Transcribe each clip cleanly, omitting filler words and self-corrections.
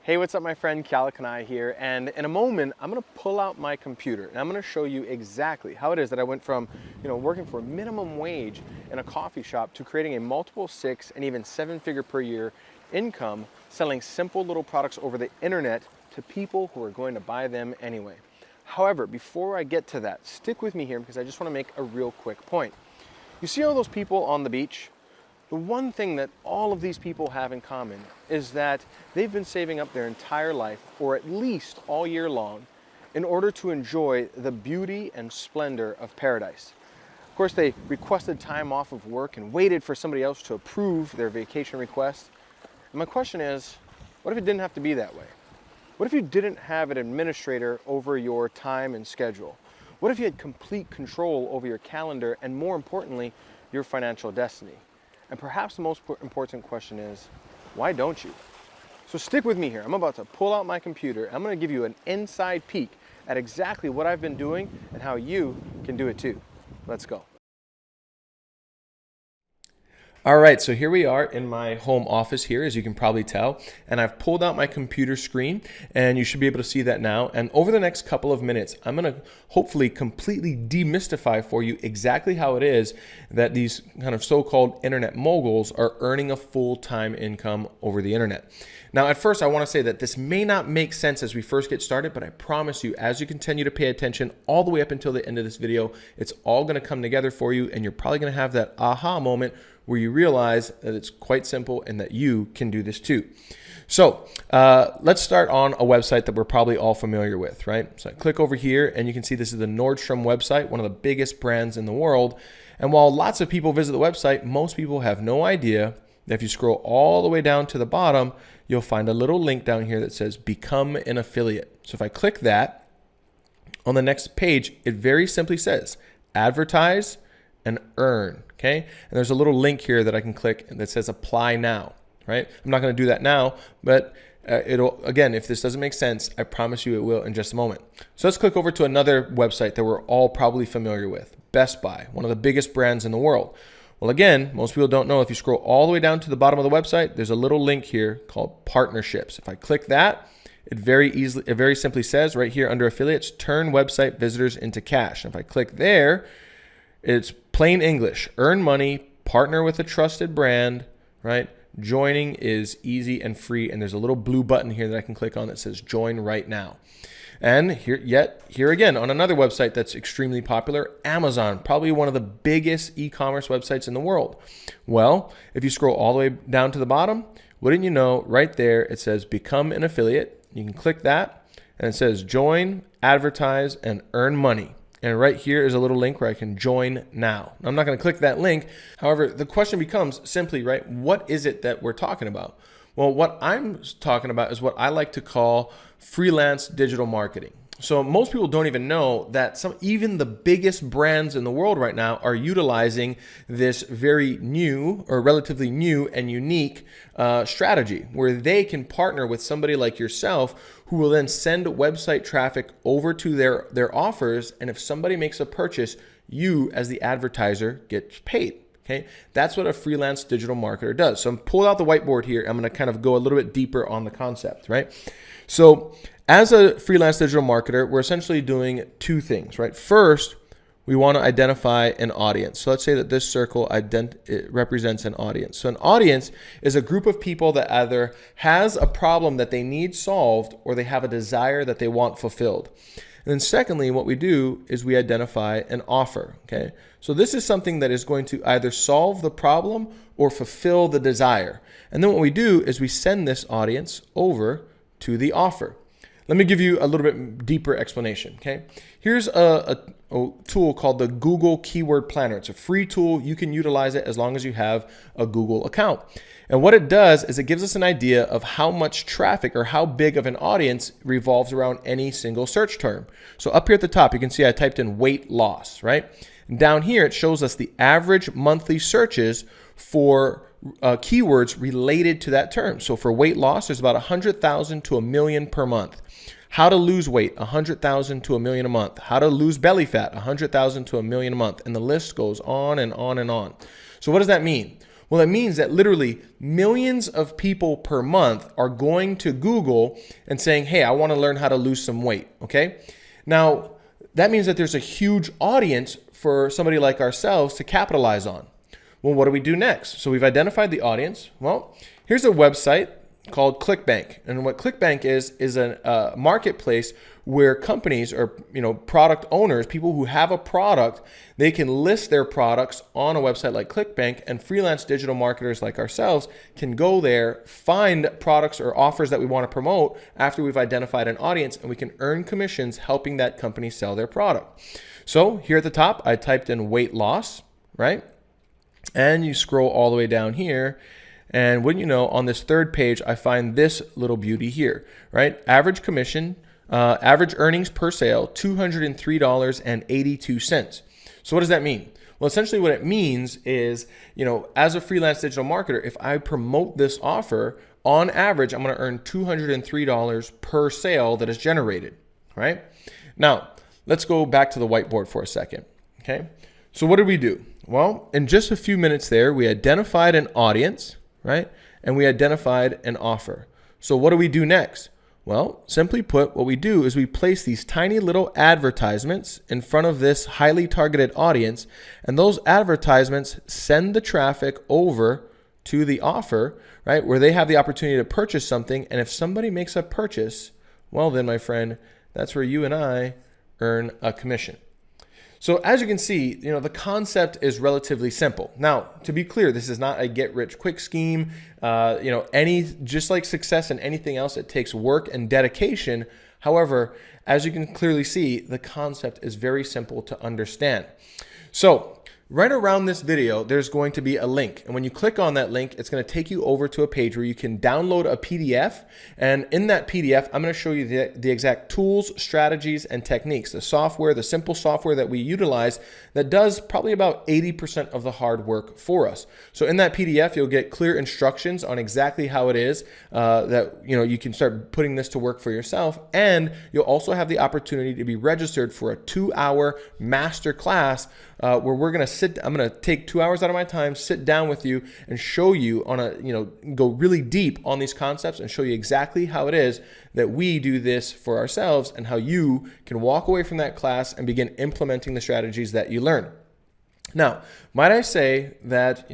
Hey, what's up, my friend? Kala Kanai here, and in a moment I'm going to pull out my computer and I'm going to show you exactly how it is that I went from working for minimum wage in a coffee shop to creating a multiple 6 and even 7-figure per year income selling simple little products over the internet to people who are going to buy them anyway. However, before I get to that, stick with me here because I just want to make a real quick point. You see all those people on the beach? The one thing that all of these people have in common is that they've been saving up their entire life, or at least all year long, in order to enjoy the beauty and splendor of paradise. Of course, they requested time off of work and waited for somebody else to approve their vacation request. And my question is, what if it didn't have to be that way? What if you didn't have an administrator over your time and schedule? What if you had complete control over your calendar and, more importantly, your financial destiny? And perhaps the most important question is, why don't you? So stick with me here. I'm about to pull out my computer. I'm going to give you an inside peek at exactly what I've been doing and how you can do it too. Let's go. All right, so here we are in my home office here, as you can probably tell, and I've pulled out my computer screen, and you should be able to see that now. And over the next couple of minutes, I'm going to hopefully completely demystify for you exactly how it is that these kind of so-called internet moguls are earning a full-time income over the internet. Now, at first, I want to say that this may not make sense as we first get started, but I promise you, as you continue to pay attention all the way up until the end of this video, it's all going to come together for you, and you're probably going to have that aha moment where you realize that it's quite simple and that you can do this too. So let's start on a website that we're probably all familiar with, right? So I click over here and you can see this is the Nordstrom website, one of the biggest brands in the world. And while lots of people visit the website, most people have no idea that if you scroll all the way down to the bottom, you'll find a little link down here that says become an affiliate. So if I click that, on the next page, it very simply says advertise and earn. Okay, and there's a little link here that I can click that says apply now, right? I'm not going to do that now, but it'll, again, if this doesn't make sense, I promise you it will in just a moment. So let's click over to another website that we're all probably familiar with, Best Buy, one of the biggest brands in the world. Well, again, most people don't know, if you scroll all the way down to the bottom of the website, there's a little link here called partnerships. If I click that, it very simply says right here under affiliates, turn website visitors into cash. And if I click there, it's plain English, earn money, partner with a trusted brand, right? Joining is easy and free. And there's a little blue button here that I can click on that says join right now. And here again, on another website that's extremely popular, Amazon, probably one of the biggest e-commerce websites in the world. Well, if you scroll all the way down to the bottom, wouldn't you know, right there, it says become an affiliate. You can click that and it says join, advertise, and earn money. And right here is a little link where I can join now. I'm not going to click that link. However, the question becomes simply, right, what is it that we're talking about? Well, what I'm talking about is what I like to call freelance digital marketing. So most people don't even know that even the biggest brands in the world right now are utilizing this very new or relatively new and unique strategy where they can partner with somebody like yourself who will then send website traffic over to their offers. And if somebody makes a purchase, you as the advertiser get paid. Okay, that's what a freelance digital marketer does. So I'm pulling out the whiteboard here. I'm going to kind of go a little bit deeper on the concept, right? So as a freelance digital marketer, we're essentially doing two things, right? First, we want to identify an audience. So let's say that this circle it represents an audience. So an audience is a group of people that either has a problem that they need solved or they have a desire that they want fulfilled. And then secondly, what we do is we identify an offer, okay? So this is something that is going to either solve the problem or fulfill the desire. And then what we do is we send this audience over to the offer. Let me give you a little bit deeper explanation, okay? Here's a tool called the Google Keyword Planner. It's a free tool. You can utilize it as long as you have a Google account. And what it does is it gives us an idea of how much traffic or how big of an audience revolves around any single search term. So up here at the top, you can see I typed in weight loss, right? And down here, it shows us the average monthly searches for keywords related to that term. So for weight loss, there's about 100,000 to 1 million per month. How to lose weight, 100,000 to 1 million a month. How to lose belly fat, 100,000 to 1 million a month. And the list goes on and on and on. So what does that mean? Well, it means that literally millions of people per month are going to Google and saying, hey, I want to learn how to lose some weight, okay? Now, that means that there's a huge audience for somebody like ourselves to capitalize on. Well, what do we do next? So we've identified the audience. Well, here's a website called ClickBank. And what ClickBank is a marketplace where companies or product owners, people who have a product, they can list their products on a website like ClickBank, and freelance digital marketers like ourselves can go there, find products or offers that we want to promote after we've identified an audience, and we can earn commissions helping that company sell their product. So here at the top, I typed in weight loss, right? And you scroll all the way down here, and wouldn't you know, on this third page, I find this little beauty here, right? Average commission, average earnings per sale, $203.82. So what does that mean? Well, essentially what it means is, as a freelance digital marketer, if I promote this offer, on average, I'm going to earn $203 per sale that is generated, right? Now, let's go back to the whiteboard for a second, okay? So what did we do? Well, in just a few minutes there, we identified an audience, right? And we identified an offer. So what do we do next? Well, simply put, what we do is we place these tiny little advertisements in front of this highly targeted audience, and those advertisements send the traffic over to the offer, right? Where they have the opportunity to purchase something. And if somebody makes a purchase, well then, my friend, that's where you and I earn a commission. So as you can see, the concept is relatively simple. Now, to be clear, this is not a get-rich-quick scheme. Just like success and anything else, it takes work and dedication. However, as you can clearly see, the concept is very simple to understand. So right around this video, there's going to be a link. And when you click on that link, it's going to take you over to a page where you can download a PDF. And in that PDF, I'm going to show you the exact tools, strategies, and techniques, the simple software that we utilize that does probably about 80% of the hard work for us. So in that PDF, you'll get clear instructions on exactly how it is that you can start putting this to work for yourself. And you'll also have the opportunity to be registered for a 2-hour master class where we're going to I'm going to take 2 hours out of my time, sit down with you and show you go really deep on these concepts and show you exactly how it is that we do this for ourselves and how you can walk away from that class and begin implementing the strategies that you learn. Now, might I say that,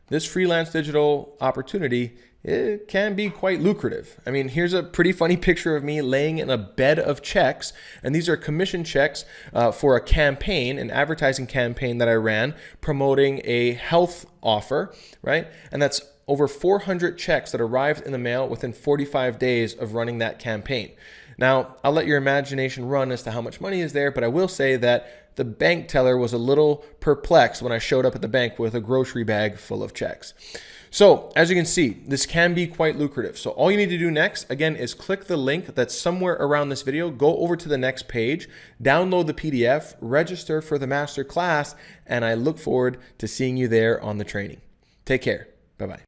this freelance digital opportunity, it can be quite lucrative. I mean, here's a pretty funny picture of me laying in a bed of checks, and these are commission checks for a campaign, an advertising campaign that I ran promoting a health offer, right? And that's over 400 checks that arrived in the mail within 45 days of running that campaign. Now, I'll let your imagination run as to how much money is there, but I will say that the bank teller was a little perplexed when I showed up at the bank with a grocery bag full of checks. So as you can see, this can be quite lucrative. So all you need to do next, again, is click the link that's somewhere around this video, go over to the next page, download the PDF, register for the master class, and I look forward to seeing you there on the training. Take care. Bye-bye.